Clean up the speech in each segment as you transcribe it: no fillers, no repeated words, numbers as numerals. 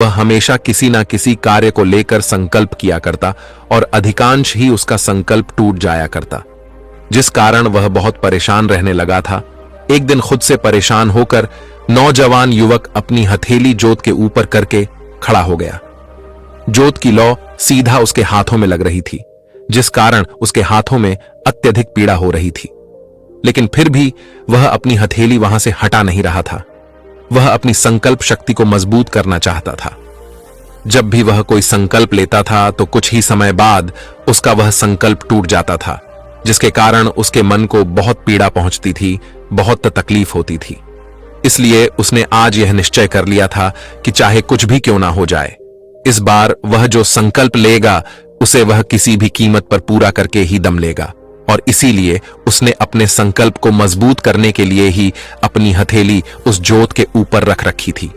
वह हमेशा किसी ना किसी कार्य को लेकर संकल्प किया करता और अधिकांश ही उसका संकल्प टूट जाया करता, जिस कारण वह बहुत परेशान रहने लगा था। एक दिन खुद से परेशान होकर नौजवान युवक अपनी हथेली जोत के ऊपर करके खड़ा हो गया। जोत की लौ सीधा उसके हाथों में लग रही थी, जिस कारण उसके हाथों में अत्यधिक पीड़ा हो रही थी। लेकिन फिर भी वह अपनी हथेली वहां से हटा नहीं रहा था। वह अपनी संकल्प शक्ति को मजबूत करना चाहता था। जब भी वह कोई संकल्प लेता था तो कुछ ही समय बाद उसका वह संकल्प टूट जाता था, जिसके कारण उसके मन को बहुत पीड़ा पहुंचती थी, बहुत तकलीफ होती थी। इसलिए उसने आज यह निश्चय कर लिया था कि चाहे कुछ भी क्यों ना हो जाए, इस बार वह जो संकल्प लेगा उसे वह किसी भी कीमत पर पूरा करके ही दम लेगा। और इसीलिए उसने अपने संकल्प को मजबूत करने के लिए ही अपनी हथेली उस जोत के ऊपर रख रखी थी।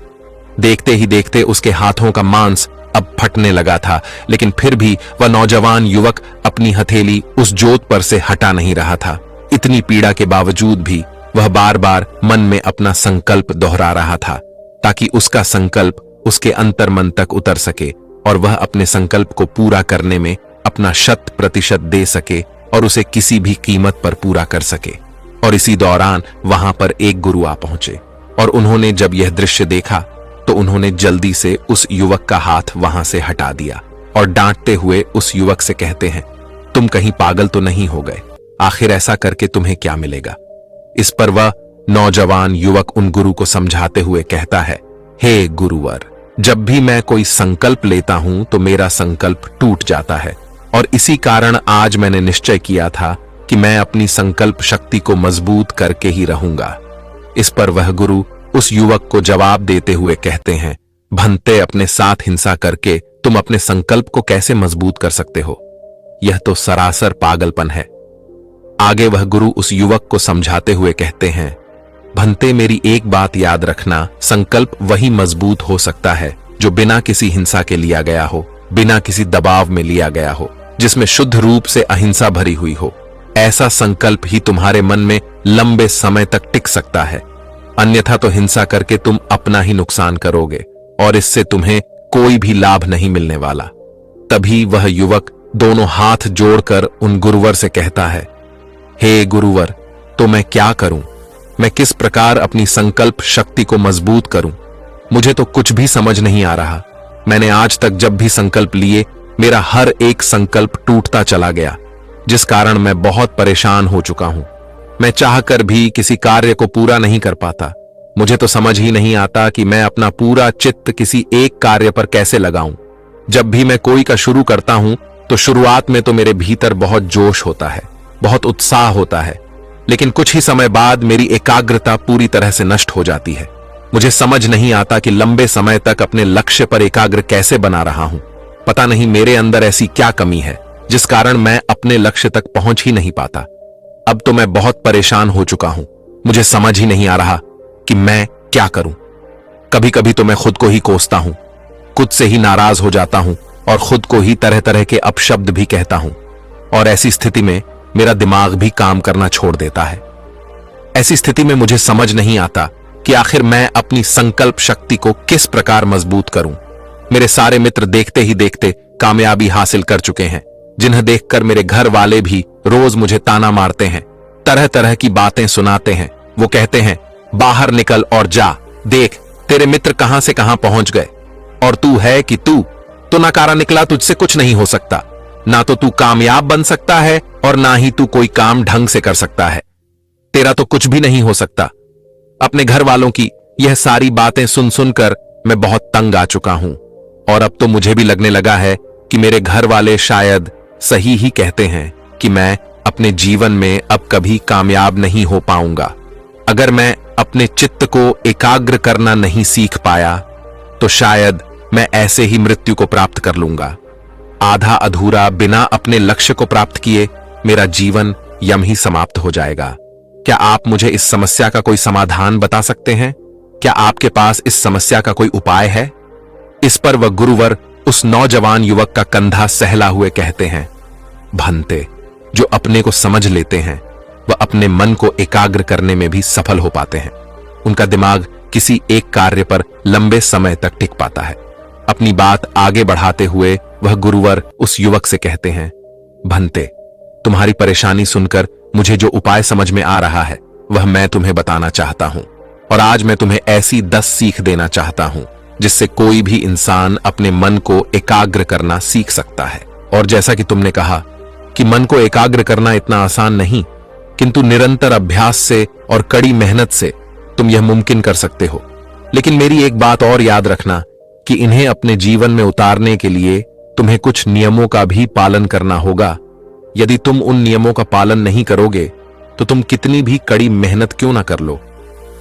देखते ही देखते उसके हाथों का मांस अब फटने लगा था, लेकिन फिर भी वह नौजवान युवक अपनी हथेली उस जोत पर से हटा नहीं रहा था। इतनी पीड़ा के बावजूद भी वह बार बार मन में अपना संकल्प दोहरा रहा था, ताकि उसका संकल्प उसके अंतर्मन तक उतर सके और वह अपने संकल्प को पूरा करने में अपना 100% दे सके और उसे किसी भी कीमत पर पूरा कर सके। और इसी दौरान वहां पर एक गुरु आ पहुंचे और उन्होंने जब यह दृश्य देखा तो उन्होंने जल्दी से उस युवक का हाथ वहां से हटा दिया और डांटते हुए उस युवक से कहते हैं, तुम कहीं पागल तो नहीं हो गए? आखिर ऐसा करके तुम्हें क्या मिलेगा? इस पर वह नौजवान युवक उन गुरु को समझाते हुए कहता है, हे गुरुवर, जब भी मैं कोई संकल्प लेता हूं तो मेरा संकल्प टूट जाता है और इसी कारण आज मैंने निश्चय किया था कि मैं अपनी संकल्प शक्ति को मजबूत करके ही रहूंगा। इस पर वह गुरु उस युवक को जवाब देते हुए कहते हैं, भंते, अपने साथ हिंसा करके तुम अपने संकल्प को कैसे मजबूत कर सकते हो? यह तो सरासर पागलपन है। आगे वह गुरु उस युवक को समझाते हुए कहते हैं, भंते, मेरी एक बात याद रखना, संकल्प वही मजबूत हो सकता है जो बिना किसी हिंसा के लिया गया हो, बिना किसी दबाव में लिया गया हो, जिसमें शुद्ध रूप से अहिंसा भरी हुई हो। ऐसा संकल्प ही तुम्हारे मन में लंबे समय तक टिक सकता है, अन्यथा तो हिंसा करके तुम अपना ही नुकसान करोगे और इससे तुम्हें कोई भी लाभ नहीं मिलने वाला। तभी वह युवक दोनों हाथ जोड़कर उन गुरुवर से कहता है, हे गुरुवर, तो मैं क्या करूं? मैं किस प्रकार अपनी संकल्प शक्ति को मजबूत करूं? मुझे तो कुछ भी समझ नहीं आ रहा। मैंने आज तक जब भी संकल्प लिए, मेरा हर एक संकल्प टूटता चला गया, जिस कारण मैं बहुत परेशान हो चुका हूं। मैं चाहकर भी किसी कार्य को पूरा नहीं कर पाता। मुझे तो समझ ही नहीं आता कि मैं अपना पूरा चित्त किसी एक कार्य पर कैसे लगाऊं। जब भी मैं कोई का शुरू करता हूं तो शुरुआत में तो मेरे भीतर बहुत जोश होता है, बहुत उत्साह होता है, लेकिन कुछ ही समय बाद मेरी एकाग्रता पूरी तरह से नष्ट हो जाती है। मुझे समझ नहीं आता कि लंबे समय तक अपने लक्ष्य पर एकाग्र कैसे बना रहा हूं। पता नहीं मेरे अंदर ऐसी क्या कमी है जिस कारण मैं अपने लक्ष्य तक पहुंच ही नहीं पाता। अब तो मैं बहुत परेशान हो चुका हूं। मुझे समझ ही नहीं आ रहा कि मैं क्या करूं। कभी कभी तो मैं खुद को ही कोसता हूं, खुद से ही नाराज हो जाता हूं और खुद को ही तरह तरह के अपशब्द भी कहता हूं, और ऐसी स्थिति में मेरा दिमाग भी काम करना छोड़ देता है। ऐसी स्थिति में मुझे समझ नहीं आता कि आखिर मैं अपनी संकल्प शक्ति को किस प्रकार मजबूत करूं। मेरे सारे मित्र देखते ही देखते कामयाबी हासिल कर चुके हैं, जिन्हें देखकर मेरे घर वाले भी रोज मुझे ताना मारते हैं, तरह तरह की बातें सुनाते हैं। वो कहते हैं, बाहर निकल और जा, देख तेरे मित्र कहां से कहां पहुंच गए, और तू है कि तू तो नकारा निकला, तुझसे कुछ नहीं हो सकता। ना तो तू कामयाब बन सकता है और ना ही तू कोई काम ढंग से कर सकता है। तेरा तो कुछ भी नहीं हो सकता। अपने घर वालों की यह सारी बातें सुन सुनकर मैं बहुत तंग आ चुका हूं, और अब तो मुझे भी लगने लगा है कि मेरे घर वाले शायद सही ही कहते हैं कि मैं अपने जीवन में अब कभी कामयाब नहीं हो पाऊंगा। अगर मैं अपने चित्त को एकाग्र करना नहीं सीख पाया तो शायद मैं ऐसे ही मृत्यु को प्राप्त कर लूंगा। आधा अधूरा बिना अपने लक्ष्य को प्राप्त किए मेरा जीवन यम ही समाप्त हो जाएगा। क्या आप मुझे इस समस्या का कोई समाधान बता सकते हैं? क्या आपके पास इस समस्या का कोई उपाय है? इस पर वह गुरुवर उस नौजवान युवक का कंधा सहला हुए कहते हैं, भंते, जो अपने को समझ लेते हैं वह अपने मन को एकाग्र करने में भी सफल हो पाते हैं। उनका दिमाग किसी एक कार्य पर लंबे समय तक टिक पाता है। अपनी बात आगे बढ़ाते हुए वह गुरुवर उस युवक से कहते हैं, भंते, तुम्हारी परेशानी सुनकर मुझे जो उपाय समझ में आ रहा है वह मैं तुम्हें बताना चाहता हूं। और आज मैं तुम्हें ऐसी 10 सीख देना चाहता हूं जिससे कोई भी इंसान अपने मन को एकाग्र करना सीख सकता है। और जैसा कि तुमने कहा कि मन को एकाग्र करना इतना आसान नहीं, किंतु निरंतर अभ्यास से और कड़ी मेहनत से तुम यह मुमकिन कर सकते हो। लेकिन मेरी एक बात और याद रखना कि इन्हें अपने जीवन में उतारने के लिए तुम्हें कुछ नियमों का भी पालन करना होगा। यदि तुम उन नियमों का पालन नहीं करोगे तो तुम कितनी भी कड़ी मेहनत क्यों ना कर लो,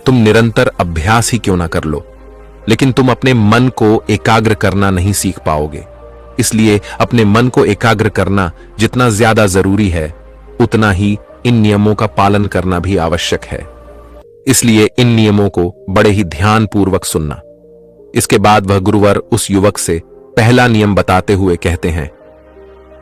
तुम निरंतर अभ्यास ही क्यों ना कर लो, लेकिन तुम अपने मन को एकाग्र करना नहीं सीख पाओगे। इसलिए अपने मन को एकाग्र करना जितना ज्यादा जरूरी है उतना ही इन नियमों का पालन करना भी आवश्यक है। इसलिए इन नियमों को बड़े ही ध्यानपूर्वक सुनना। इसके बाद वह गुरुवर उस युवक से पहला नियम बताते हुए कहते हैं,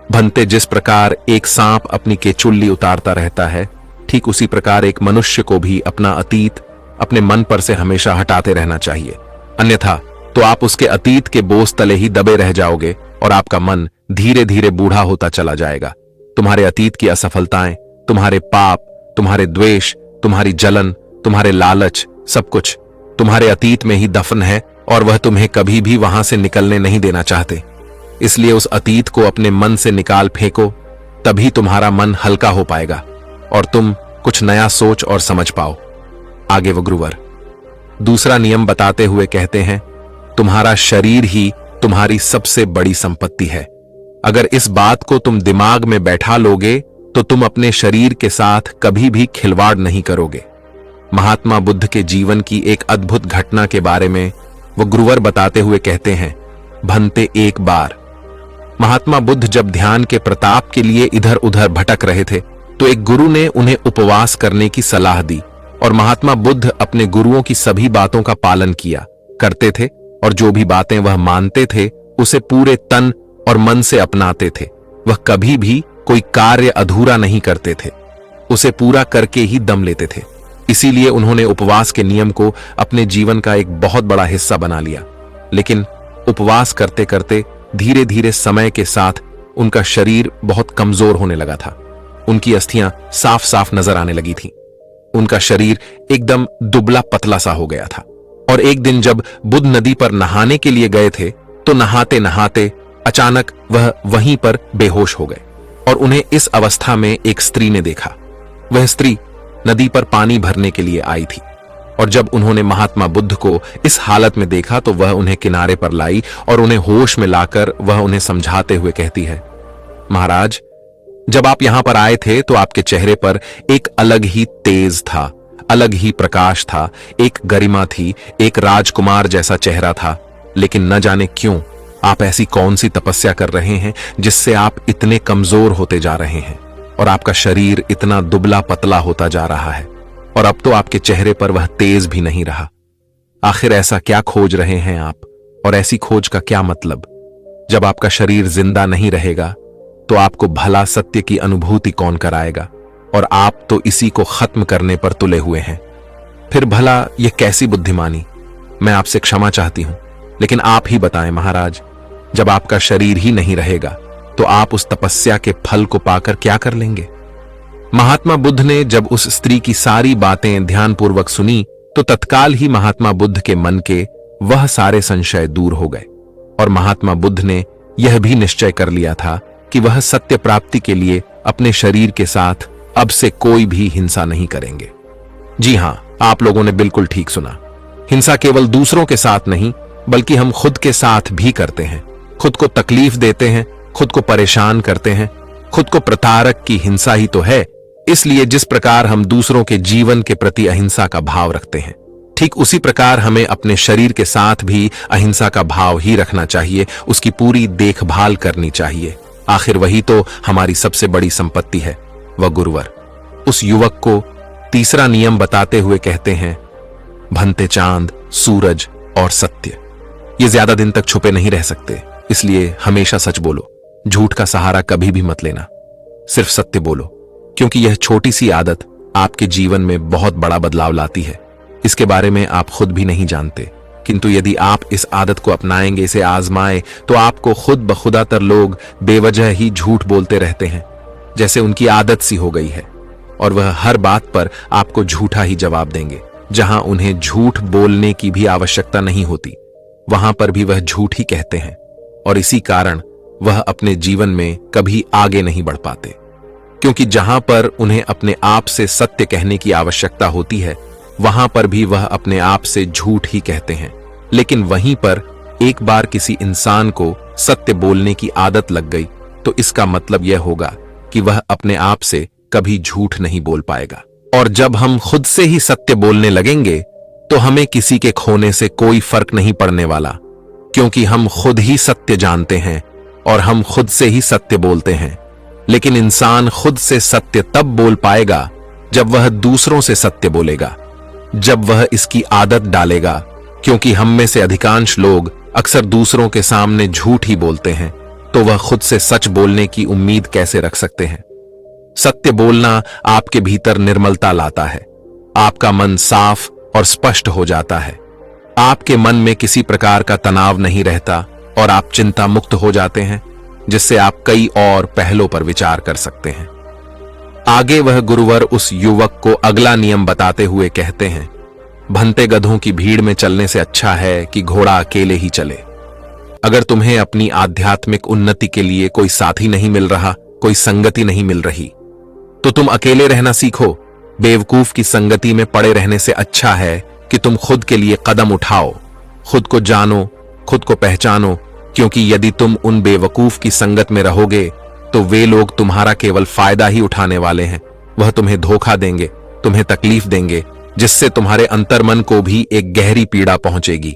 भंते, जिस प्रकार एक सांप अपनी केचुल्ली उतारता रहता है, ठीक उसी प्रकार एक मनुष्य को भी अपना अतीत अपने मन पर से हमेशा हटाते रहना चाहिए। अन्यथा तो आप उसके अतीत के बोझ तले ही दबे रह जाओगे और आपका मन धीरे धीरे बूढ़ा होता चला जाएगा। तुम्हारे अतीत की असफलताएं, तुम्हारे पाप, तुम्हारे द्वेष, तुम्हारी जलन, तुम्हारे लालच, सब कुछ तुम्हारे अतीत में ही दफन है और वह तुम्हें कभी भी वहां से निकलने नहीं देना चाहते। इसलिए उस अतीत को अपने मन से निकाल फेंको, तभी तुम्हारा मन हल्का हो पाएगा और तुम कुछ नया सोच और समझ पाओ। आगे वो गुरुवर दूसरा नियम बताते हुए कहते हैं, तुम्हारा शरीर ही तुम्हारी सबसे बड़ी संपत्ति है। अगर इस बात को तुम दिमाग में बैठा लोगे तो तुम अपने शरीर के साथ कभी भी खिलवाड़ नहीं करोगे। महात्मा बुद्ध के जीवन की एक अद्भुत घटना के बारे में वो गुरुवर बताते हुए कहते हैं, भंते, एक बार महात्मा बुद्ध जब ध्यान के प्रताप के लिए इधर उधर भटक रहे थे तो एक गुरु ने उन्हें उपवास करने की सलाह दी और महात्मा बुद्ध अपने गुरुओं की सभी बातों का पालन किया करते थे और जो भी बातें वह मानते थे उसे पूरे तन और मन से अपनाते थे। वह कभी भी कोई कार्य अधूरा नहीं करते थे, उसे पूरा करके ही दम लेते थे। इसीलिए उन्होंने उपवास के नियम को अपने जीवन का एक बहुत बड़ा हिस्सा बना लिया। लेकिन उपवास करते करते धीरे धीरे समय के साथ उनका शरीर बहुत कमजोर होने लगा था। उनकी अस्थियां साफ साफ नजर आने लगी थीं। उनका शरीर एकदम दुबला पतला सा हो गया था। और एक दिन जब बुद्ध नदी पर नहाने के लिए गए थे तो नहाते नहाते अचानक वह वहीं पर बेहोश हो गए और उन्हें इस अवस्था में एक स्त्री ने देखा। वह स्त्री नदी पर पानी भरने के लिए आई थी और जब उन्होंने महात्मा बुद्ध को इस हालत में देखा तो वह उन्हें किनारे पर लाई और उन्हें होश में लाकर वह उन्हें समझाते हुए कहती है, महाराज, जब आप यहां पर आए थे तो आपके चेहरे पर एक अलग ही तेज था, अलग ही प्रकाश था, एक गरिमा थी, एक राजकुमार जैसा चेहरा था। लेकिन न जाने क्यों आप ऐसी कौन सी तपस्या कर रहे हैं जिससे आप इतने कमजोर होते जा रहे हैं और आपका शरीर इतना दुबला पतला होता जा रहा है और अब तो आपके चेहरे पर वह तेज भी नहीं रहा। आखिर ऐसा क्या खोज रहे हैं आप, और ऐसी खोज का क्या मतलब? जब आपका शरीर जिंदा नहीं रहेगा तो आपको भला सत्य की अनुभूति कौन कराएगा, और आप तो इसी को खत्म करने पर तुले हुए हैं। फिर भला यह कैसी बुद्धिमानी? मैं आपसे क्षमा चाहती हूं, लेकिन आप ही बताएं महाराज, जब आपका शरीर ही नहीं रहेगा तो आप उस तपस्या के फल को पाकर क्या कर लेंगे? महात्मा बुद्ध ने जब उस स्त्री की सारी बातें ध्यानपूर्वक सुनी तो तत्काल ही महात्मा बुद्ध के मन के वह सारे संशय दूर हो गए और महात्मा बुद्ध ने यह भी निश्चय कर लिया था कि वह सत्य प्राप्ति के लिए अपने शरीर के साथ अब से कोई भी हिंसा नहीं करेंगे। जी हां, आप लोगों ने बिल्कुल ठीक सुना। हिंसा केवल दूसरों के साथ नहीं बल्कि हम खुद के साथ भी करते हैं। खुद को तकलीफ देते हैं, खुद को परेशान करते हैं। खुद को प्रताड़क की हिंसा ही तो है। इसलिए जिस प्रकार हम दूसरों के जीवन के प्रति अहिंसा का भाव रखते हैं, ठीक उसी प्रकार हमें अपने शरीर के साथ भी अहिंसा का भाव ही रखना चाहिए, उसकी पूरी देखभाल करनी चाहिए। आखिर वही तो हमारी सबसे बड़ी संपत्ति है। वह गुरुवर उस युवक को तीसरा नियम बताते हुए कहते हैं, भंते चांद, सूरज और सत्य ये ज्यादा दिन तक छुपे नहीं रह सकते, इसलिए हमेशा सच बोलो। झूठ का सहारा कभी भी मत लेना, सिर्फ सत्य बोलो, क्योंकि यह छोटी सी आदत आपके जीवन में बहुत बड़ा बदलाव लाती है। इसके बारे में आप खुद भी नहीं जानते, किंतु यदि आप इस आदत को अपनाएंगे, इसे आजमाएं, तो आपको खुद बखुदातर लोग बेवजह ही झूठ बोलते रहते हैं, जैसे उनकी आदत सी हो गई है, और वह हर बात पर आपको झूठा ही जवाब देंगे। जहां उन्हें झूठ बोलने की भी आवश्यकता नहीं होती, वहां पर भी वह झूठ ही कहते हैं, और इसी कारण वह अपने जीवन में कभी आगे नहीं बढ़ पाते। क्योंकि जहां पर उन्हें अपने आप से सत्य कहने की आवश्यकता होती है, वहां पर भी वह अपने आप से झूठ ही कहते हैं। लेकिन वहीं पर एक बार किसी इंसान को सत्य बोलने की आदत लग गई, तो इसका मतलब यह होगा कि वह अपने आप से कभी झूठ नहीं बोल पाएगा। और जब हम खुद से ही सत्य बोलने लगेंगे, तो हमें किसी के खोने से कोई फर्क नहीं पड़ने वाला, क्योंकि हम खुद ही सत्य जानते हैं और हम खुद से ही सत्य बोलते हैं। लेकिन इंसान खुद से सत्य तब बोल पाएगा जब वह दूसरों से सत्य बोलेगा, जब वह इसकी आदत डालेगा। क्योंकि हम में से अधिकांश लोग अक्सर दूसरों के सामने झूठ ही बोलते हैं, तो वह खुद से सच बोलने की उम्मीद कैसे रख सकते हैं। सत्य बोलना आपके भीतर निर्मलता लाता है, आपका मन साफ और स्पष्ट हो जाता है, आपके मन में किसी प्रकार का तनाव नहीं रहता और आप चिंता मुक्त हो जाते हैं, जिससे आप कई और पहलों पर विचार कर सकते हैं। आगे वह गुरुवर उस युवक को अगला नियम बताते हुए कहते हैं, भनते गधों की भीड़ में चलने से अच्छा है कि घोड़ा अकेले ही चले। अगर तुम्हें अपनी आध्यात्मिक उन्नति के लिए कोई साथी नहीं मिल रहा, कोई संगति नहीं मिल रही, तो तुम अकेले रहना सीखो। बेवकूफ की संगति में पड़े रहने से अच्छा है कि तुम खुद के लिए कदम उठाओ, खुद को जानो, खुद को पहचानो। क्योंकि यदि तुम उन बेवकूफ की संगत में रहोगे, तो वे लोग तुम्हारा केवल फायदा ही उठाने वाले हैं। वह तुम्हें धोखा देंगे, तुम्हें तकलीफ देंगे, जिससे तुम्हारे अंतर्मन को भी एक गहरी पीड़ा पहुंचेगी,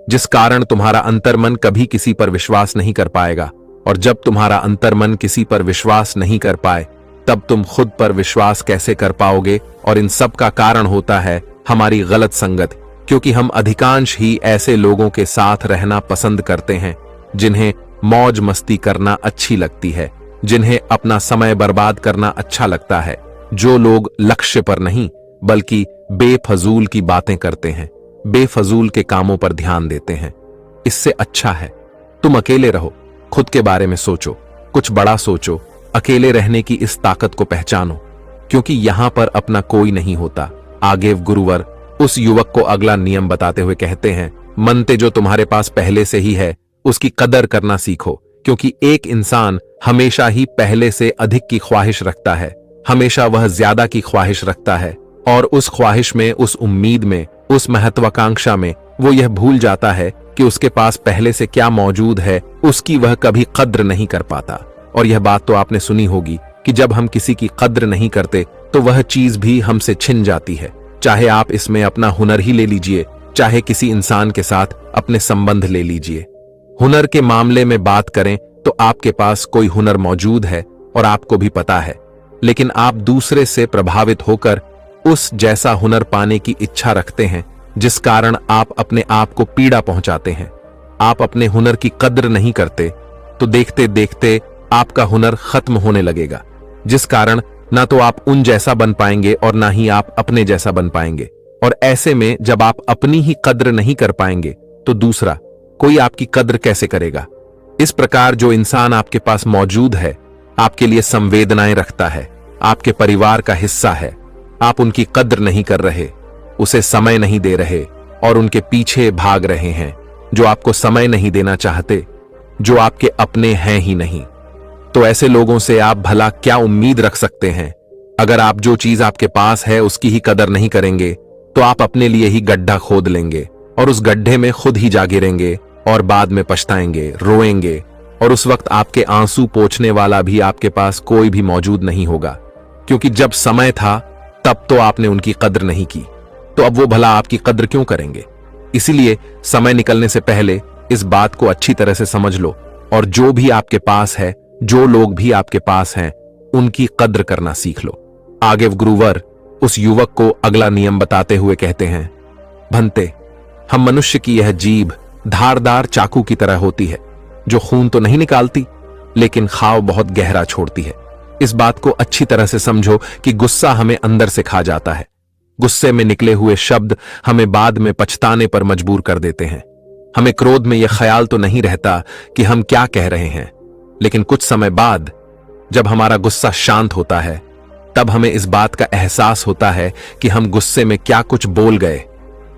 जिस कारण तुम्हारा अंतर्मन कभी किसी पर विश्वास नहीं कर पाएगा। और जब तुम्हारा अंतर्मन किसी पर विश्वास नहीं कर पाए, तब तुम खुद पर विश्वास कैसे कर पाओगे। और इन सब का कारण होता है हमारी गलत संगत, क्योंकि हम अधिकांश ही ऐसे लोगों के साथ रहना पसंद करते हैं जिन्हें मौज मस्ती करना अच्छी लगती है, जिन्हें अपना समय बर्बाद करना अच्छा लगता है, जो लोग लक्ष्य पर नहीं बल्कि बेफजूल की बातें करते हैं, बेफजूल के कामों पर ध्यान देते हैं। इससे अच्छा है तुम अकेले रहो, खुद के बारे में सोचो, कुछ बड़ा सोचो, अकेले रहने की इस ताकत को पहचानो, क्योंकि यहां पर अपना कोई नहीं होता। आगे गुरुवर उस युवक को अगला नियम बताते हुए कहते हैं, मनते जो तुम्हारे पास पहले से ही है उसकी कदर करना सीखो। क्योंकि एक इंसान हमेशा ही पहले से अधिक की ख्वाहिश रखता है, हमेशा वह ज्यादा की ख्वाहिश रखता है, और उस ख्वाहिश में, उस उम्मीद में, उस महत्वाकांक्षा में वो यह भूल जाता है कि उसके पास पहले से क्या मौजूद है, उसकी वह कभी कद्र नहीं कर पाता। और यह बात तो आपने सुनी होगी कि जब हम किसी की कद्र नहीं करते, तो वह चीज भी हमसे छिन जाती है। चाहे आप इसमें अपना हुनर ही ले लीजिए, चाहे किसी इंसान के साथ अपने संबंध ले लीजिए। हुनर के मामले में बात करें तो आपके पास कोई हुनर मौजूद है और आपको भी पता है, लेकिन आप दूसरे से प्रभावित होकर उस जैसा हुनर पाने की इच्छा रखते हैं, जिस कारण आप अपने आप को पीड़ा पहुंचाते हैं। आप अपने हुनर की कद्र नहीं करते, तो देखते देखते आपका हुनर खत्म होने लगेगा, जिस कारण ना तो आप उन जैसा बन पाएंगे और ना ही आप अपने जैसा बन पाएंगे। और ऐसे में जब आप अपनी ही कद्र नहीं कर पाएंगे, तो दूसरा कोई आपकी कद्र कैसे करेगा। इस प्रकार जो इंसान आपके पास मौजूद है, आपके लिए संवेदनाएं रखता है, आपके परिवार का हिस्सा है, आप उनकी कद्र नहीं कर रहे, उसे समय नहीं दे रहे और उनके पीछे भाग रहे हैं, जो आपको समय नहीं देना चाहते, जो आपके अपने हैं ही नहीं, तो ऐसे लोगों से आप भला क्या उम्मीद रख सकते हैं। अगर आप जो चीज आपके पास है उसकी ही कदर नहीं करेंगे, तो आप अपने लिए ही गड्ढा खोद लेंगे और उस गड्ढे में खुद ही जा गिरेंगे और बाद में पछताएंगे, रोएंगे, और उस वक्त आपके आंसू पोंछने वाला भी आपके पास कोई भी मौजूद नहीं होगा। क्योंकि जब समय था तब तो आपने उनकी कद्र नहीं की, तो अब वो भला आपकी कद्र क्यों करेंगे। इसीलिए समय निकलने से पहले इस बात को अच्छी तरह से समझ लो, और जो भी आपके पास है, जो लोग भी आपके पास हैं, उनकी कद्र करना सीख लो। आगे गुरुवर उस युवक को अगला नियम बताते हुए कहते हैं, भंते, हम मनुष्य की यह जीभ धारदार चाकू की तरह होती है, जो खून तो नहीं निकालती लेकिन घाव बहुत गहरा छोड़ती है। इस बात को अच्छी तरह से समझो कि गुस्सा हमें अंदर से खा जाता है, गुस्से में निकले हुए शब्द हमें बाद में पछताने पर मजबूर कर देते हैं। हमें क्रोध में यह ख्याल तो नहीं रहता कि हम क्या कह रहे हैं, लेकिन कुछ समय बाद जब हमारा गुस्सा शांत होता है तब हमें इस बात का एहसास होता है कि हम गुस्से में क्या कुछ बोल गए,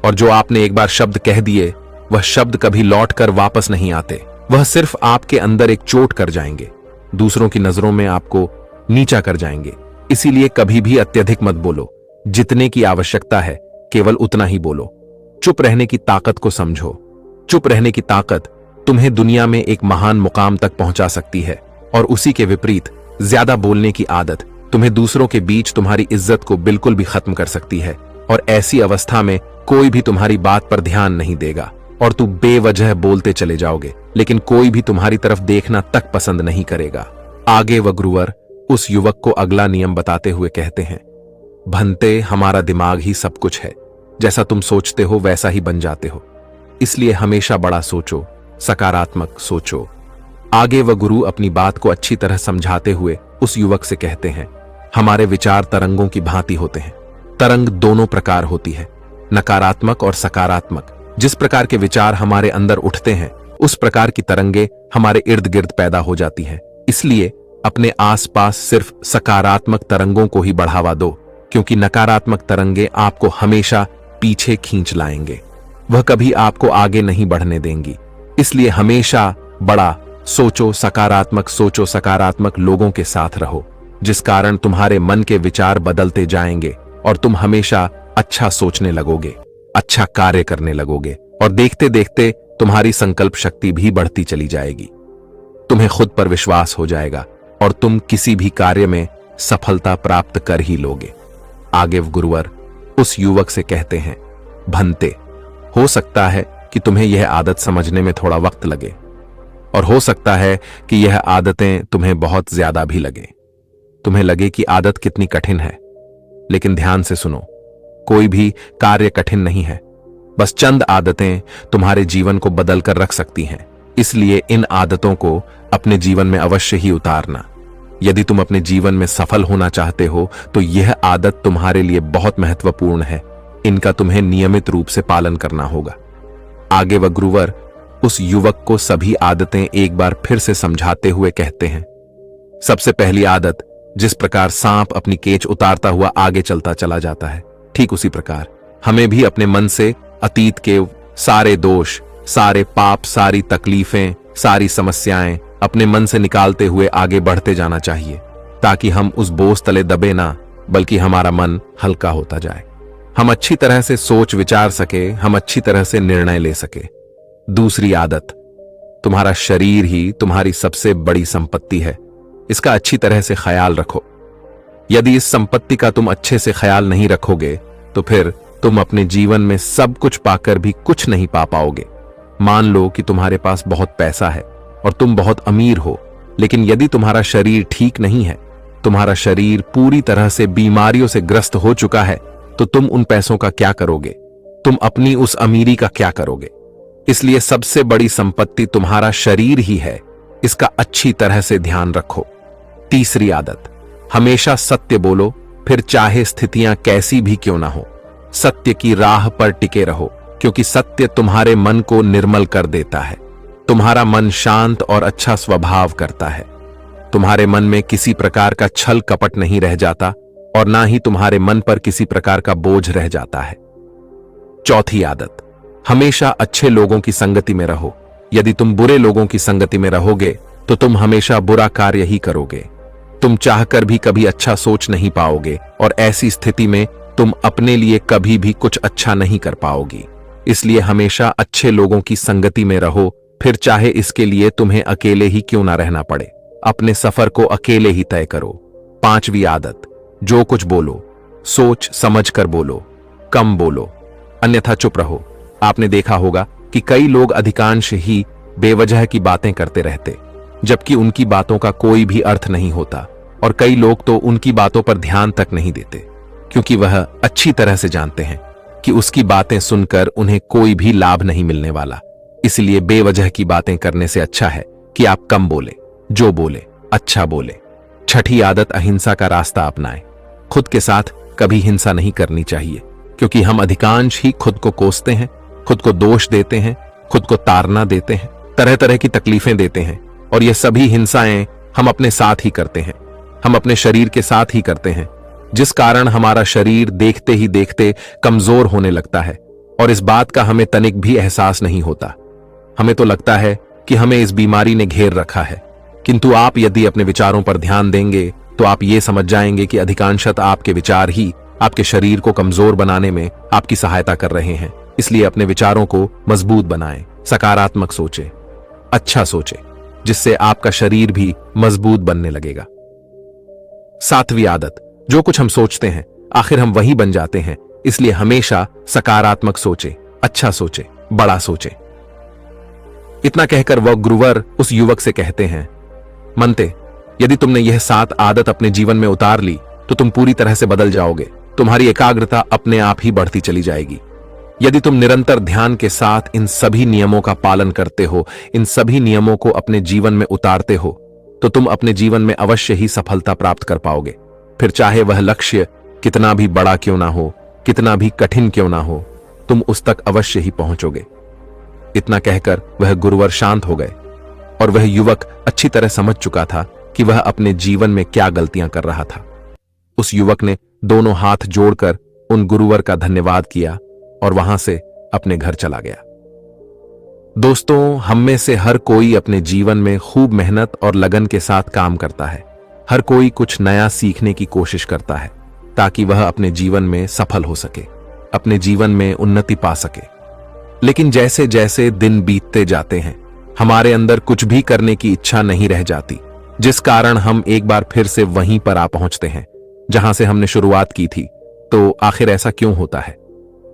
और जो आपने एक बार शब्द कह दिए वह शब्द कभी लौट कर वापस नहीं आते। वह सिर्फ आपके अंदर एक चोट कर जाएंगे, दूसरों की नजरों में आपको नीचा कर जाएंगे। इसीलिए कभी भी अत्यधिक मत बोलो। जितने की आवश्यकता है केवल उतना ही बोलो। चुप रहने की ताकत को समझो। चुप रहने की ताकत तुम्हें दुनिया में एक महान मुकाम तक पहुंचा सकती है, और उसी के विपरीत ज्यादा बोलने की आदत तुम्हें दूसरों के बीच तुम्हारी इज्जत को बिल्कुल भी खत्म कर सकती है, और ऐसी अवस्था में कोई भी तुम्हारी बात पर ध्यान नहीं देगा और तुम बेवजह बोलते चले जाओगे, लेकिन कोई भी तुम्हारी तरफ देखना तक पसंद नहीं करेगा। आगे वह गुरुवर उस युवक को अगला नियम बताते हुए कहते हैं, भंते, हमारा दिमाग ही सब कुछ है। जैसा तुम सोचते हो वैसा ही बन जाते हो, इसलिए हमेशा बड़ा सोचो, सकारात्मक सोचो। आगे वह गुरु अपनी बात को अच्छी तरह समझाते हुए उस युवक से कहते हैं, हमारे विचार तरंगों की भांति होते हैं। तरंग दोनों प्रकार होती है, नकारात्मक और सकारात्मक। जिस प्रकार के विचार हमारे अंदर उठते हैं उस प्रकार की तरंगे हमारे इर्द गिर्द पैदा हो जाती हैं। इसलिए अपने आसपास सिर्फ सकारात्मक तरंगों को ही बढ़ावा दो, क्योंकि नकारात्मक तरंगे आपको हमेशा पीछे खींच लाएंगे, वह कभी आपको आगे नहीं बढ़ने देंगी। इसलिए हमेशा बड़ा सोचो, सकारात्मक सोचो, सकारात्मक लोगों के साथ रहो, जिस कारण तुम्हारे मन के विचार बदलते जाएंगे और तुम हमेशा अच्छा सोचने लगोगे, अच्छा कार्य करने लगोगे, और देखते देखते तुम्हारी संकल्प शक्ति भी बढ़ती चली जाएगी। तुम्हें खुद पर विश्वास हो जाएगा और तुम किसी भी कार्य में सफलता प्राप्त कर ही लोगे। आगे गुरुवर उस युवक से कहते हैं, भंते, हो सकता है कि तुम्हें यह आदत समझने में थोड़ा वक्त लगे, और हो सकता है कि यह आदतें तुम्हें बहुत ज्यादा भी लगे। तुम्हें लगे कि आदत कितनी कठिन है, लेकिन ध्यान से सुनो, कोई भी कार्य कठिन नहीं है। बस चंद आदतें तुम्हारे जीवन को बदल कर रख सकती हैं। इसलिए इन आदतों को अपने जीवन में अवश्य ही उतारना। यदि तुम अपने जीवन में सफल होना चाहते हो तो यह आदत तुम्हारे लिए बहुत महत्वपूर्ण है। इनका तुम्हें नियमित रूप से पालन करना होगा। आगे वह गुरुवर उस युवक को सभी आदतें एक बार फिर से समझाते हुए कहते हैं, सबसे पहली आदत, जिस प्रकार सांप अपनी केंच उतारता हुआ आगे चलता चला जाता है, ठीक उसी प्रकार हमें भी अपने मन से अतीत के सारे दोष, सारे पाप, सारी तकलीफें, सारी समस्याएं अपने मन से निकालते हुए आगे बढ़ते जाना चाहिए, ताकि हम उस बोझ तले दबे ना, बल्कि हमारा मन हल्का होता जाए, हम अच्छी तरह से सोच विचार सके, हम अच्छी तरह से निर्णय ले सके। दूसरी आदत, तुम्हारा शरीर ही तुम्हारी सबसे बड़ी संपत्ति है, इसका अच्छी तरह से ख्याल रखो। यदि इस संपत्ति का तुम अच्छे से ख्याल नहीं रखोगे तो फिर तुम अपने जीवन में सब कुछ पाकर भी कुछ नहीं पा पाओगे। मान लो कि तुम्हारे पास बहुत पैसा है और तुम बहुत अमीर हो, लेकिन यदि तुम्हारा शरीर ठीक नहीं है, तुम्हारा शरीर पूरी तरह से बीमारियों से ग्रस्त हो चुका है, तो तुम उन पैसों का क्या करोगे? तुम अपनी उस अमीरी का क्या करोगे? इसलिए सबसे बड़ी संपत्ति तुम्हारा शरीर ही है, इसका अच्छी तरह से ध्यान रखो। तीसरी आदत, हमेशा सत्य बोलो, फिर चाहे स्थितियां कैसी भी क्यों ना हो। सत्य की राह पर टिके रहो, क्योंकि सत्य तुम्हारे मन को निर्मल कर देता है। तुम्हारा मन शांत और अच्छा स्वभाव करता है। तुम्हारे मन में किसी प्रकार का छल कपट नहीं रह जाता और ना ही तुम्हारे मन पर किसी प्रकार का बोझ रह जाता है। चौथी आदत, हमेशा अच्छे लोगों की संगति में रहो। यदि तुम बुरे लोगों की संगति में रहोगे तो तुम हमेशा बुरा कार्य ही करोगे। तुम चाहकर भी कभी अच्छा सोच नहीं पाओगे और ऐसी स्थिति में तुम अपने लिए कभी भी कुछ अच्छा नहीं कर पाओगी। इसलिए हमेशा अच्छे लोगों की संगति में रहो, फिर चाहे इसके लिए तुम्हें अकेले ही क्यों ना रहना पड़े। अपने सफर को अकेले ही तय करो। पांचवी आदत, जो कुछ बोलो सोच समझ कर बोलो, कम बोलो, अन्यथा चुप रहो। आपने देखा होगा कि कई लोग अधिकांश ही बेवजह की बातें करते रहते, जबकि उनकी बातों का कोई भी अर्थ नहीं होता, और कई लोग तो उनकी बातों पर ध्यान तक नहीं देते, क्योंकि वह अच्छी तरह से जानते हैं कि उसकी बातें सुनकर उन्हें कोई भी लाभ नहीं मिलने वाला। इसलिए बेवजह की बातें करने से अच्छा है कि आप कम बोले, जो बोले अच्छा बोले। छठी आदत, अहिंसा का रास्ता अपनाएं। खुद के साथ कभी हिंसा नहीं करनी चाहिए, क्योंकि हम अधिकांश ही खुद को कोसते हैं, खुद को दोष देते हैं, खुद को ताड़ना देते हैं, तरह तरह की तकलीफें देते हैं। और ये सभी हिंसाएं हम अपने साथ ही करते हैं, हम अपने शरीर के साथ ही करते हैं, जिस कारण हमारा शरीर देखते ही देखते कमजोर होने लगता है और इस बात का हमें तनिक भी एहसास नहीं होता। हमें तो लगता है कि हमें इस बीमारी ने घेर रखा है, किंतु आप यदि अपने विचारों पर ध्यान देंगे तो आप ये समझ जाएंगे कि अधिकांशतः आपके विचार ही आपके शरीर को कमजोर बनाने में आपकी सहायता कर रहे हैं। इसलिए अपने विचारों को मजबूत बनाएं, सकारात्मक सोचें, अच्छा सोचें, जिससे आपका शरीर भी मजबूत बनने लगेगा। 7वीं आदत, जो कुछ हम सोचते हैं आखिर हम वही बन जाते हैं, इसलिए हमेशा सकारात्मक सोचें, अच्छा सोचें, बड़ा सोचें। इतना कहकर वह गुरुवर उस युवक से कहते हैं, मनते, यदि तुमने यह 7 आदत अपने जीवन में उतार ली तो तुम पूरी तरह से बदल जाओगे। तुम्हारी एकाग्रता अपने आप ही बढ़ती चली जाएगी। यदि तुम निरंतर ध्यान के साथ इन सभी नियमों का पालन करते हो, इन सभी नियमों को अपने जीवन में उतारते हो, तो तुम अपने जीवन में अवश्य ही सफलता प्राप्त कर पाओगे। फिर चाहे वह लक्ष्य कितना भी बड़ा क्यों ना हो, कितना भी कठिन क्यों ना हो, तुम उस तक अवश्य ही पहुंचोगे। इतना कहकर वह गुरुवर शांत हो गए और वह युवक अच्छी तरह समझ चुका था कि वह अपने जीवन में क्या गलतियां कर रहा था। उस युवक ने दोनों हाथ जोड़कर उन गुरुवर का धन्यवाद किया और वहां से अपने घर चला गया। दोस्तों, हम में से हर कोई अपने जीवन में खूब मेहनत और लगन के साथ काम करता है। हर कोई कुछ नया सीखने की कोशिश करता है ताकि वह अपने जीवन में सफल हो सके, अपने जीवन में उन्नति पा सके। लेकिन जैसे जैसे दिन बीतते जाते हैं, हमारे अंदर कुछ भी करने की इच्छा नहीं रह जाती, जिस कारण हम एक बार फिर से वहीं पर आ पहुंचते हैं जहां से हमने शुरुआत की थी। तो आखिर ऐसा क्यों होता है?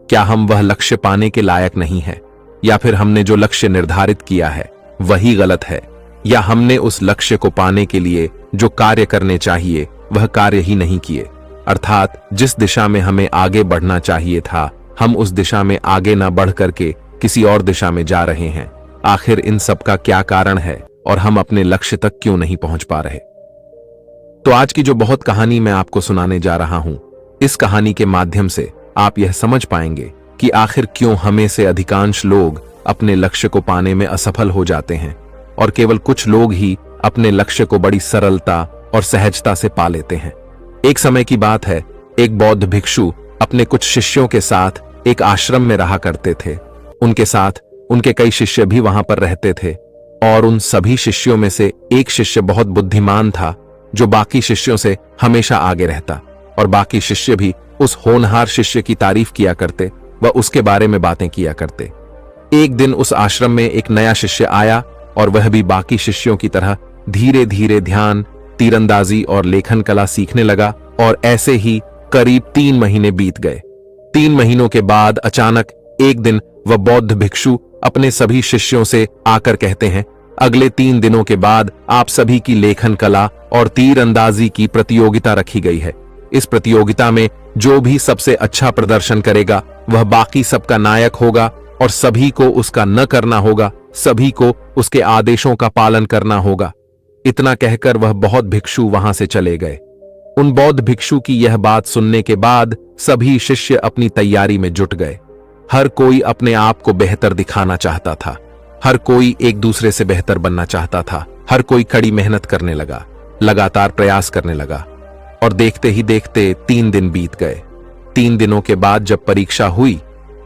क्या हम वह लक्ष्य पाने के लायक नहीं है, या फिर हमने जो लक्ष्य निर्धारित किया है वही गलत है, या हमने उस लक्ष्य को पाने के लिए जो कार्य करने चाहिए वह कार्य ही नहीं किए? अर्थात जिस दिशा में हमें आगे बढ़ना चाहिए था, हम उस दिशा में आगे ना बढ़ करके किसी और दिशा में जा रहे हैं। आखिर इन सब का क्या कारण है और हम अपने लक्ष्य तक क्यों नहीं पहुंच पा रहे? तो आज की जो बहुत कहानी मैं आपको सुनाने जा रहा हूं, इस कहानी के माध्यम से आप यह समझ पाएंगे कि आखिर क्यों हमें से अधिकांश लोग अपने लक्ष्य को पाने में असफल हो जाते हैं और केवल कुछ लोग ही अपने लक्ष्य को बड़ी सरलता और सहजता से पा लेते हैं। एक समय की बात है, एक बौद्ध भिक्षु अपने कुछ शिष्यों के साथ एक आश्रम में रहा करते थे। उनके साथ उनके कई शिष्य भी वहां पर रहते थे और उन सभी शिष्यों में से एक शिष्य बहुत बुद्धिमान था, जो बाकी शिष्यों से हमेशा आगे रहता, और बाकी शिष्य भी उस होनहार शिष्य की तारीफ किया करते व उसके बारे में बातें किया करते। एक दिन उस आश्रम में एक नया शिष्य आया और वह भी बाकी शिष्यों की तरह धीरे धीरे ध्यान, तीरंदाजी और लेखन कला सीखने लगा, और ऐसे ही करीब 3 महीने बीत गए। 3 महीनों के बाद अचानक एक दिन वह बौद्ध भिक्षु अपने सभी शिष्यों से आकर कहते हैं, अगले 3 दिनों के बाद आप सभी की लेखन कला और तीरंदाजी की प्रतियोगिता रखी गई है। इस प्रतियोगिता में जो भी सबसे अच्छा प्रदर्शन करेगा वह बाकी सबका नायक होगा, और सभी को उसका न करना होगा, सभी को उसके आदेशों का पालन करना होगा। इतना कहकर वह बौद्ध भिक्षु वहां से चले गए। उन बौद्ध भिक्षु की यह बात सुनने के बाद सभी शिष्य अपनी तैयारी में जुट गए। हर कोई अपने आप को बेहतर दिखाना चाहता था, हर कोई एक दूसरे से बेहतर बनना चाहता था। हर कोई कड़ी मेहनत करने लगा, लगातार प्रयास करने लगा, और देखते ही देखते 3 दिन बीत गए। 3 दिनों के बाद जब परीक्षा हुई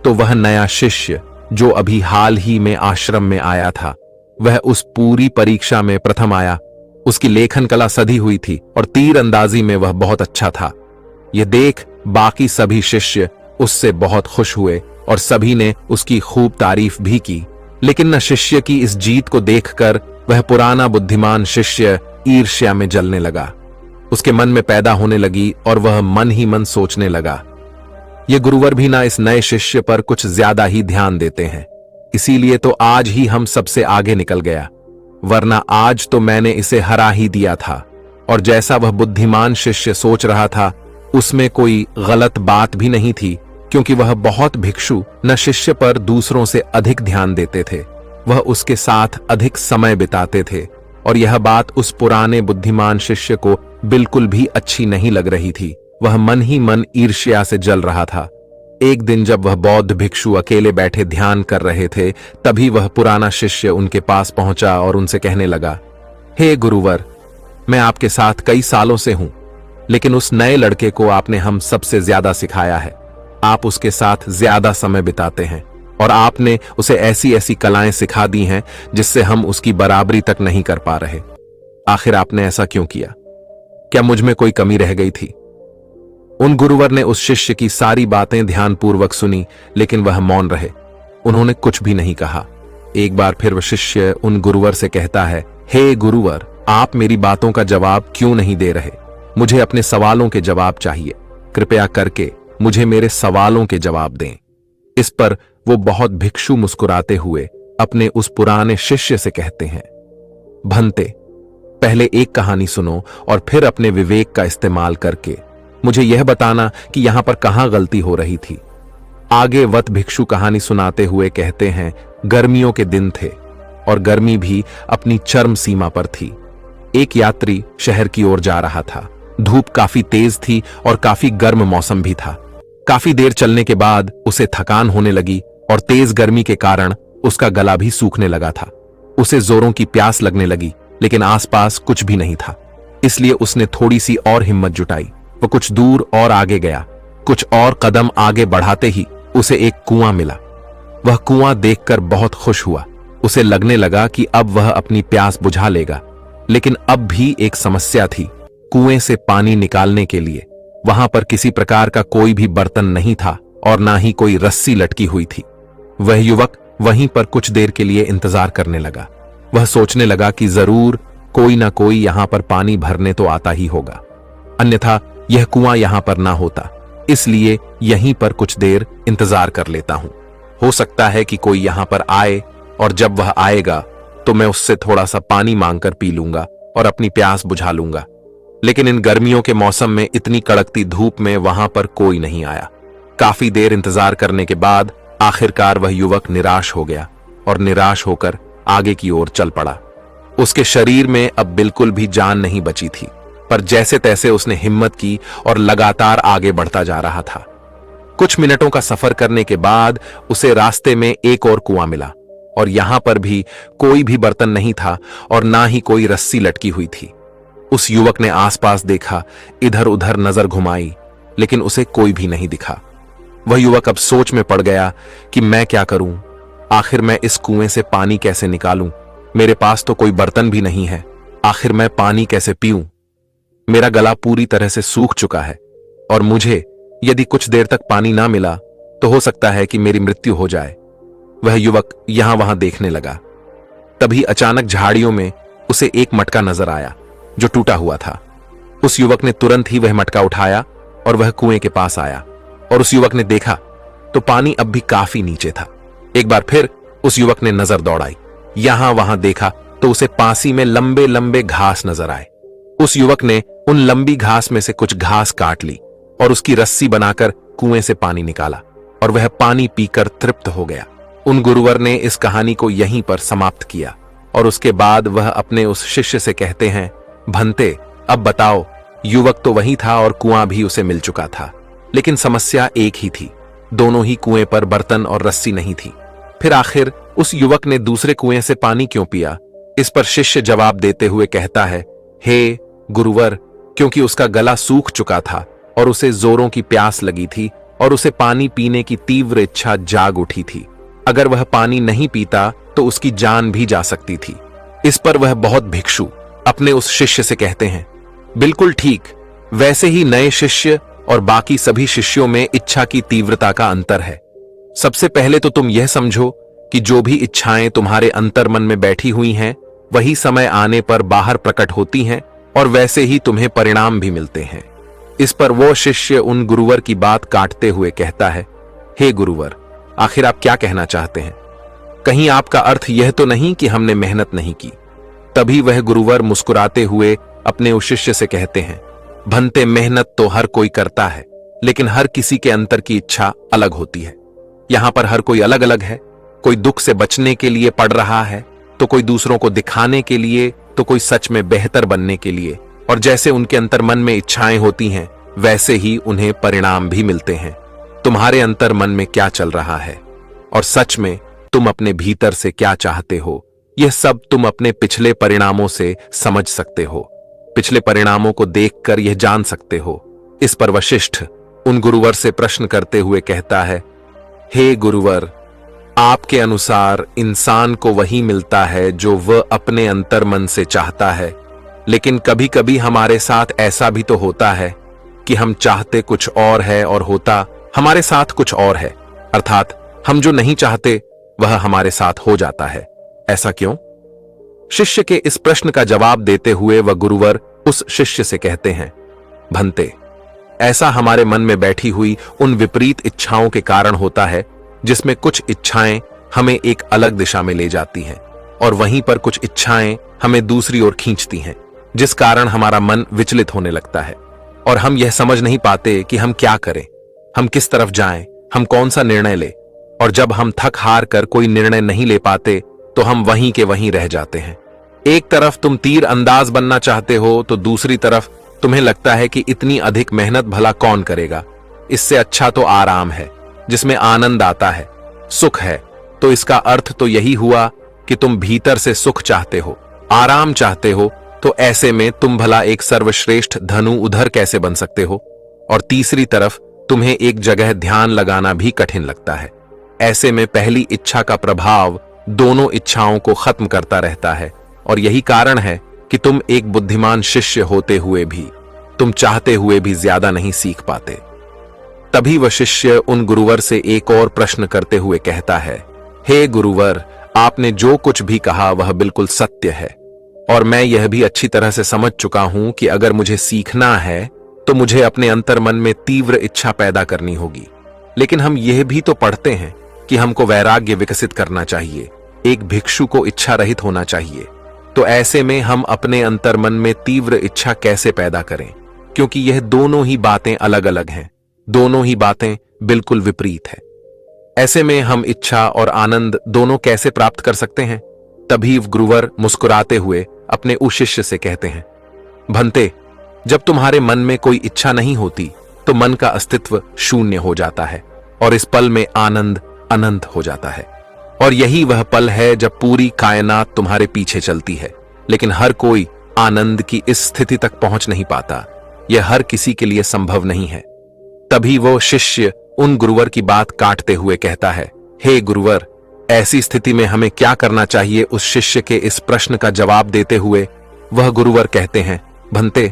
तो वह नया शिष्य जो अभी हाल ही में आश्रम में आया था, वह उस पूरी परीक्षा में प्रथम आया। उसकी लेखन कला सधी हुई थी और तीर अंदाजी में वह बहुत अच्छा था। यह देख बाकी सभी शिष्य उससे बहुत खुश हुए और सभी ने उसकी खूब तारीफ भी की। लेकिन न शिष्य की इस जीत को देखकर वह पुराना बुद्धिमान शिष्य ईर्ष्या में जलने लगा। उसके मन में पैदा होने लगी और वह मन ही मन सोचने लगा, ये गुरुवर भी ना इस नए शिष्य पर कुछ ज्यादा ही ध्यान देते हैं, इसीलिए तो आज ही हम सबसे आगे निकल गया, वरना आज तो मैंने इसे हरा ही दिया था। और जैसा वह बुद्धिमान शिष्य सोच रहा था उसमें कोई गलत बात भी नहीं थी, क्योंकि वह बहुत भिक्षु न शिष्य पर दूसरों से अधिक ध्यान देते थे, वह उसके साथ अधिक समय बिताते थे, और यह बात उस पुराने बुद्धिमान शिष्य को बिल्कुल भी अच्छी नहीं लग रही थी। वह मन ही मन ईर्ष्या से जल रहा था। एक दिन जब वह बौद्ध भिक्षु अकेले बैठे ध्यान कर रहे थे, तभी वह पुराना शिष्य उनके पास पहुंचा और उनसे कहने लगा, हे गुरुवर, मैं आपके साथ कई सालों से हूं, लेकिन उस नए लड़के को आपने हम सबसे ज्यादा सिखाया है। आप उसके साथ ज्यादा समय बिताते हैं और आपने उसे ऐसी ऐसी कलाएं सिखा दी हैं जिससे हम उसकी बराबरी तक नहीं कर पा रहे। आखिर आपने ऐसा क्यों किया? क्या मुझ में कोई कमी रह गई थी? उन गुरुवर ने उस शिष्य की सारी बातें ध्यानपूर्वक सुनी, लेकिन वह मौन रहे। उन्होंने कुछ भी नहीं कहा। एक बार फिर वह शिष्य उन गुरुवर से कहता है, हे गुरुवर, आप मेरी बातों का जवाब क्यों नहीं दे रहे? मुझे अपने सवालों के जवाब चाहिए। कृपया करके मुझे मेरे सवालों के जवाब दें। इस पर वो बहुत भिक्षु मुस्कुराते हुए अपने उस पुराने शिष्य से कहते हैं, भंते, पहले एक कहानी सुनो और फिर अपने विवेक का इस्तेमाल करके मुझे यह बताना कि यहां पर कहां गलती हो रही थी। आगे वत भिक्षु कहानी सुनाते हुए कहते हैं, गर्मियों के दिन थे और गर्मी भी अपनी चरम सीमा पर थी। एक यात्री शहर की ओर जा रहा था। धूप काफी तेज थी और काफी गर्म मौसम भी था। काफी देर चलने के बाद उसे थकान होने लगी और तेज गर्मी के कारण उसका गला भी सूखने लगा था। उसे जोरों की प्यास लगने लगी, लेकिन आसपास कुछ भी नहीं था। इसलिए उसने थोड़ी सी और हिम्मत जुटाई। वो कुछ दूर और आगे गया। कुछ और कदम आगे बढ़ाते ही उसे एक कुआं मिला। वह कुआं देखकर बहुत खुश हुआ। उसे लगने लगा कि अब वह अपनी प्यास बुझा लेगा, लेकिन अब भी एक समस्या थी। कुएं से पानी निकालने के लिए वहां पर किसी प्रकार का कोई भी बर्तन नहीं था और ना ही कोई रस्सी लटकी हुई थी। वह युवक वहीं पर कुछ देर के लिए इंतजार करने लगा। वह सोचने लगा कि जरूर कोई ना कोई यहां पर पानी भरने तो आता ही होगा, अन्यथा यह कुआं यहां पर ना होता। इसलिए यहीं पर कुछ देर इंतजार कर लेता हूं। हो सकता है कि कोई यहां पर आए और जब वह आएगा तो मैं उससे थोड़ा सा पानी मांगकर पी लूंगा और अपनी प्यास बुझा लूंगा। लेकिन इन गर्मियों के मौसम में इतनी कड़कती धूप में वहां पर कोई नहीं आया। काफी देर इंतजार करने के बाद आखिरकार वह युवक निराश हो गया और निराश होकर आगे की ओर चल पड़ा। उसके शरीर में अब बिल्कुल भी जान नहीं बची थी, पर जैसे तैसे उसने हिम्मत की और लगातार आगे बढ़ता जा रहा था। कुछ मिनटों का सफर करने के बाद उसे रास्ते में एक और कुआं मिला और यहां पर भी कोई भी बर्तन नहीं था और ना ही कोई रस्सी लटकी हुई थी। उस युवक ने आसपास देखा, इधर उधर नजर घुमाई, लेकिन उसे कोई भी नहीं दिखा। वह युवक अब सोच में पड़ गया कि मैं क्या करूं? आखिर मैं इस कुएं से पानी कैसे निकालूं? मेरे पास तो कोई बर्तन भी नहीं है। आखिर मैं पानी कैसे पीऊं? मेरा गला पूरी तरह से सूख चुका है और मुझे यदि कुछ देर तक पानी ना मिला तो हो सकता है कि मेरी मृत्यु हो जाए। वह युवक यहां वहां देखने लगा। तभी अचानक झाड़ियों में उसे एक मटका नजर आया जो टूटा हुआ था। उस युवक ने तुरंत ही वह मटका उठाया और वह कुएं के पास आया और उस युवक ने देखा तो पानी अब भी काफी नीचे था। एक बार फिर उस युवक ने नजर दौड़ाई। यहां वहां देखा तो उसे पासी में लंबे लंबे घास नजर आए। उस युवक ने उन लंबी घास में से कुछ घास काट ली और उसकी रस्सी बनाकर कुएं से पानी निकाला और वह पानी पीकर तृप्त हो गया। उन गुरुवर ने इस कहानी को यहीं पर समाप्त किया और उसके बाद वह अपने उस शिष्य से कहते हैं, भंते, अब बताओ, युवक तो वही था और कुआं भी उसे मिल चुका था, लेकिन समस्या एक ही थी। दोनों ही कुएं पर बर्तन और रस्सी नहीं थी। फिर आखिर उस युवक ने दूसरे कुएं से पानी क्यों पिया? इस पर शिष्य जवाब देते हुए कहता है, हे गुरुवर, क्योंकि उसका गला सूख चुका था और उसे जोरों की प्यास लगी थी और उसे पानी पीने की तीव्र इच्छा जाग उठी थी। अगर वह पानी नहीं पीता तो उसकी जान भी जा सकती थी। इस पर वह बहुत भिक्षु अपने उस शिष्य से कहते हैं, बिल्कुल ठीक, वैसे ही नए शिष्य और बाकी सभी शिष्यों में इच्छा की तीव्रता का अंतर है। सबसे पहले तो तुम यह समझो कि जो भी इच्छाएं तुम्हारे अंतर्मन में बैठी हुई हैं, वही समय आने पर बाहर प्रकट होती हैं और वैसे ही तुम्हें परिणाम भी मिलते हैं। इस पर वो शिष्य उन गुरुवर की बात काटते हुए कहता है, हे गुरुवर, आखिर आप क्या कहना चाहते हैं? कहीं आपका अर्थ यह तो नहीं कि हमने मेहनत नहीं की? तभी वह गुरुवर मुस्कुराते हुए अपने उस शिष्य से कहते हैं, भंते, मेहनत तो हर कोई करता है, लेकिन हर किसी के अंतर की इच्छा अलग होती है। यहां पर हर कोई अलग अलग है। कोई दुख से बचने के लिए पढ़ रहा है, तो कोई दूसरों को दिखाने के लिए, तो कोई सच में बेहतर बनने के लिए। और जैसे उनके अंतर मन में इच्छाएं होती हैं, वैसे ही उन्हें परिणाम भी मिलते हैं। तुम्हारे अंतर मन में क्या चल रहा है और सच में तुम अपने भीतर से क्या चाहते हो, यह सब तुम अपने पिछले परिणामों से समझ सकते हो। पिछले परिणामों को देखकर यह जान सकते हो। इस पर वशिष्ठ उन गुरुवर से प्रश्न करते हुए कहता है, हे गुरुवर, आपके अनुसार इंसान को वही मिलता है जो वह अपने अंतर मन से चाहता है, लेकिन कभी कभी हमारे साथ ऐसा भी तो होता है कि हम चाहते कुछ और है और होता हमारे साथ कुछ और है, अर्थात हम जो नहीं चाहते वह हमारे साथ हो जाता है। ऐसा क्यों? शिष्य के इस प्रश्न का जवाब देते हुए वह गुरुवर उस शिष्य से कहते हैं, भंते, ऐसा हमारे मन में बैठी हुई उन विपरीत इच्छाओं के कारण होता है, जिसमें कुछ इच्छाएं हमें एक अलग दिशा में ले जाती हैं और वहीं पर कुछ इच्छाएं हमें दूसरी ओर खींचती हैं, जिस कारण हमारा मन विचलित होने लगता है और हम यह समझ नहीं पाते कि हम क्या करें, हम किस तरफ जाएं, हम कौन सा निर्णय लें। और जब हम थक हार कर कोई निर्णय नहीं ले पाते तो हम वहीं के वहीं रह जाते हैं। एक तरफ तुम तीर अंदाज बनना चाहते हो तो दूसरी तरफ तुम्हें लगता है कि इतनी अधिक मेहनत भला कौन करेगा, इससे अच्छा तो आराम है जिसमें आनंद आता है, सुख है। तो इसका अर्थ तो यही हुआ कि तुम भीतर से सुख चाहते हो, आराम चाहते हो, तो ऐसे में तुम भला एक सर्वश्रेष्ठ धनु उधर कैसे बन सकते हो? और तीसरी तरफ तुम्हें एक जगह ध्यान लगाना भी कठिन लगता है। ऐसे में पहली इच्छा का प्रभाव दोनों इच्छाओं को खत्म करता रहता है और यही कारण है कि तुम एक बुद्धिमान शिष्य होते हुए भी तुम चाहते हुए भी ज्यादा नहीं सीख पाते। तभी वह शिष्य उन गुरुवर से एक और प्रश्न करते हुए कहता है, हे गुरुवर, आपने जो कुछ भी कहा वह बिल्कुल सत्य है और मैं यह भी अच्छी तरह से समझ चुका हूं कि अगर मुझे सीखना है तो मुझे अपने अंतर मन में तीव्र इच्छा पैदा करनी होगी। लेकिन हम यह भी तो पढ़ते हैं कि हमको वैराग्य विकसित करना चाहिए, एक भिक्षु को इच्छा रहित होना चाहिए। तो ऐसे में हम अपने अंतर मन में तीव्र इच्छा कैसे पैदा करें? क्योंकि यह दोनों ही बातें अलग अलग हैं, दोनों ही बातें बिल्कुल विपरीत है। ऐसे में हम इच्छा और आनंद दोनों कैसे प्राप्त कर सकते हैं? तभी गुरुवर मुस्कुराते हुए अपने उस शिष्य से कहते हैं, भंते, जब तुम्हारे मन में कोई इच्छा नहीं होती तो मन का अस्तित्व शून्य हो जाता है और इस पल में आनंद अनंत हो जाता है। और यही वह पल है जब पूरी कायनात तुम्हारे पीछे चलती है, लेकिन हर कोई आनंद की इस स्थिति तक पहुंच नहीं पाता। यह हर किसी के लिए संभव नहीं है। तभी वो शिष्य उन गुरुवर की बात काटते हुए कहता है, हे गुरुवर, ऐसी स्थिति में हमें क्या करना चाहिए? उस शिष्य के इस प्रश्न का जवाब देते हुए वह गुरुवर कहते हैं, भंते,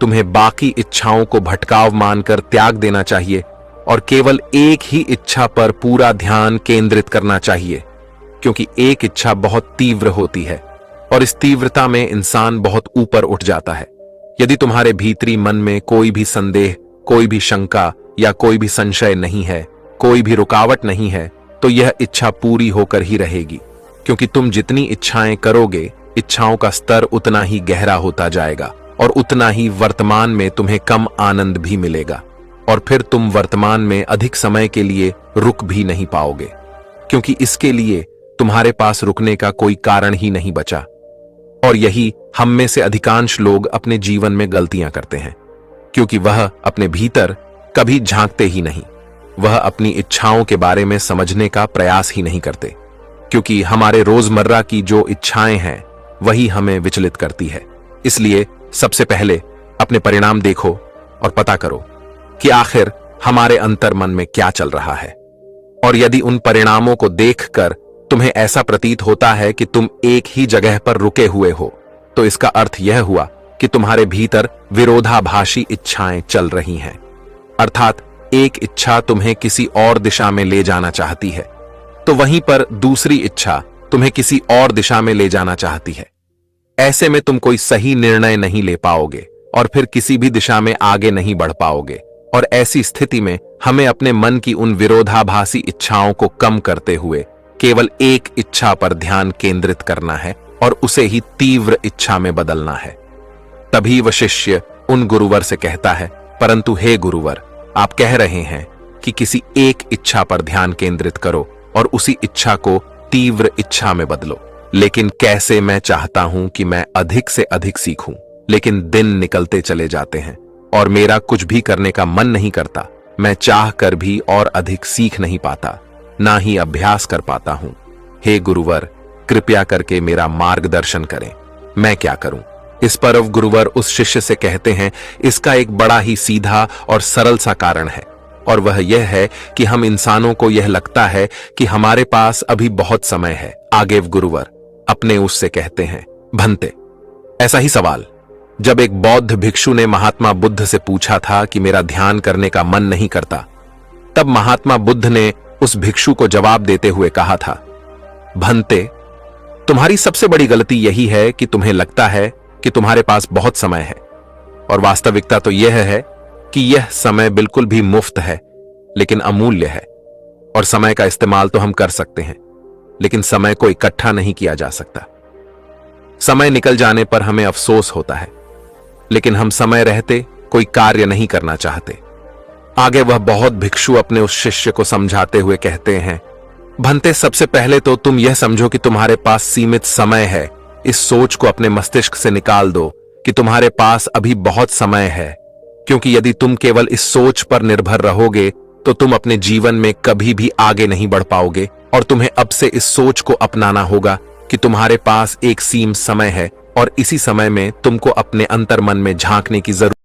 तुम्हें बाकी इच्छाओं को भटकाव मानकर त्याग देना चाहिए और केवल एक ही इच्छा पर पूरा ध्यान केंद्रित करना चाहिए, क्योंकि एक इच्छा बहुत तीव्र होती है और इस तीव्रता में इंसान बहुत ऊपर उठ जाता है। यदि तुम्हारे भीतरी मन में कोई भी संदेह, कोई भी शंका या कोई भी संशय नहीं है, कोई भी रुकावट नहीं है, तो यह इच्छा पूरी होकर ही रहेगी, क्योंकि तुम जितनी इच्छाएं करोगे, इच्छाओं का स्तर उतना ही गहरा होता जाएगा और उतना ही वर्तमान में तुम्हें कम आनंद भी मिलेगा और फिर तुम वर्तमान में अधिक समय के लिए रुक भी नहीं पाओगे, क्योंकि इसके लिए तुम्हारे पास रुकने का कोई कारण ही नहीं बचा। और यही हम में से अधिकांश लोग अपने जीवन में गलतियां करते हैं, क्योंकि वह अपने भीतर कभी झांकते ही नहीं, वह अपनी इच्छाओं के बारे में समझने का प्रयास ही नहीं करते, क्योंकि हमारे रोजमर्रा की जो इच्छाएं हैं वही हमें विचलित करती है। इसलिए सबसे पहले अपने परिणाम देखो और पता करो कि आखिर हमारे अंतर मन में क्या चल रहा है। और यदि उन परिणामों को देखकर तुम्हें ऐसा प्रतीत होता है कि तुम एक ही जगह पर रुके हुए हो, तो इसका अर्थ यह हुआ कि तुम्हारे भीतर विरोधाभासी इच्छाएं चल रही हैं। अर्थात एक इच्छा तुम्हें किसी और दिशा में ले जाना चाहती है, तो वहीं पर दूसरी इच्छा तुम्हें किसी और दिशा में ले जाना चाहती है। ऐसे में तुम कोई सही निर्णय नहीं ले पाओगे और फिर किसी भी दिशा में आगे नहीं बढ़ पाओगे। और ऐसी स्थिति में हमें अपने मन की उन विरोधाभासी इच्छाओं को कम करते हुए केवल एक इच्छा पर ध्यान केंद्रित करना है और उसे ही तीव्र इच्छा में बदलना है। तभी वह शिष्य उन गुरुवर से कहता है, परंतु हे गुरुवर, आप कह रहे हैं कि किसी एक इच्छा पर ध्यान केंद्रित करो और उसी इच्छा को तीव्र इच्छा में बदलो, लेकिन कैसे? मैं चाहता हूं कि मैं अधिक से अधिक सीखूं, लेकिन दिन निकलते चले जाते हैं और मेरा कुछ भी करने का मन नहीं करता। मैं चाह कर भी और अधिक सीख नहीं पाता, ना ही अभ्यास कर पाता हूं। हे गुरुवर, कृपया करके मेरा मार्गदर्शन करें। मैं क्या करूं? इस पर गुरुवर उस शिष्य से कहते हैं, इसका एक बड़ा ही सीधा और सरल सा कारण है, और वह यह है कि हम इंसानों को यह लगता है कि हमारे पास अभी बहुत समय है। आगे गुरुवर अपने उससे कहते हैं, भंते, ऐसा ही सवाल जब एक बौद्ध भिक्षु ने महात्मा बुद्ध से पूछा था कि मेरा ध्यान करने का मन नहीं करता, तब महात्मा बुद्ध ने उस भिक्षु को जवाब देते हुए कहा था, भंते, तुम्हारी सबसे बड़ी गलती यही है कि तुम्हें लगता है कि तुम्हारे पास बहुत समय है, और वास्तविकता तो यह है कि यह समय बिल्कुल भी मुफ्त है, लेकिन अमूल्य है। और समय का इस्तेमाल तो हम कर सकते हैं, लेकिन समय को इकट्ठा नहीं किया जा सकता। समय निकल जाने पर हमें अफसोस होता है, लेकिन हम समय रहते कोई कार्य नहीं करना चाहते। आगे वह बौद्ध भिक्षु अपने उस शिष्य को समझाते हुए कहते हैं, भंते, सबसे पहले तो तुम यह समझो कि तुम्हारे पास सीमित समय है। इस सोच को अपने मस्तिष्क से निकाल दो कि तुम्हारे पास अभी बहुत समय है, क्योंकि यदि तुम केवल इस सोच पर निर्भर रहोगे तो तुम अपने जीवन में कभी भी आगे नहीं बढ़ पाओगे। और तुम्हें अब से इस सोच को अपनाना होगा कि तुम्हारे पास एक सीमित समय है, और इसी समय में तुमको अपने अंतर्मन में झांकने की जरूरत